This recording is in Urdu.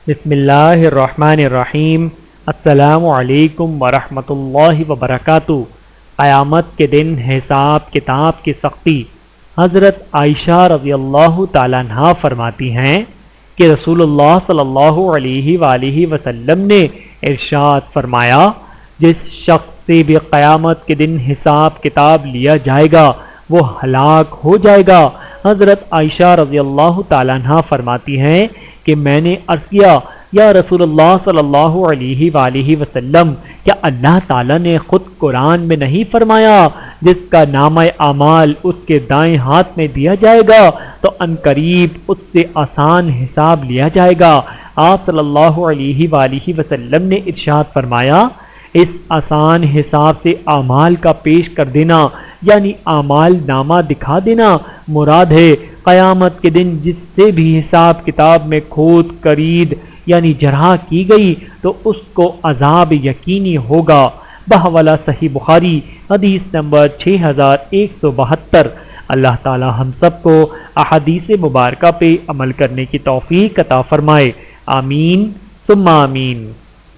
بسم اللہ الرحمن الرحیم۔ السلام علیکم ورحمۃ اللہ وبرکاتہ۔ قیامت کے دن حساب کتاب کی سختی۔ حضرت عائشہ رضی اللہ تعالیٰ عنہا فرماتی ہیں کہ رسول اللہ صلی اللہ علیہ وآلہ وسلم نے ارشاد فرمایا، جس شخص سے بھی قیامت کے دن حساب کتاب لیا جائے گا وہ ہلاک ہو جائے گا۔ حضرت عائشہ رضی اللہ تعالیٰ عنہا فرماتی ہیں کہ میں نے عرض کیا، یا رسول اللہ صلی اللہ علیہ وآلہ وسلم، کیا اللہ تعالیٰ نے خود قرآن میں نہیں فرمایا جس کا نامہ اعمال اس کے دائیں ہاتھ میں دیا جائے گا تو عنقریب اس سے آسان حساب لیا جائے گا۔ آپ صلی اللہ علیہ وآلہ وسلم نے ارشاد فرمایا، اس آسان حساب سے اعمال کا پیش کر دینا یعنی اعمال نامہ دکھا دینا مراد ہے۔ قیامت کے دن جس سے بھی حساب کتاب میں کھود کرید یعنی جرح کی گئی تو اس کو عذاب یقینی ہوگا۔ بحوالہ صحیح بخاری حدیث نمبر 6172۔ اللہ تعالی ہم سب کو احادیث مبارکہ پہ عمل کرنے کی توفیق عطا فرمائے، آمین ثم آمین۔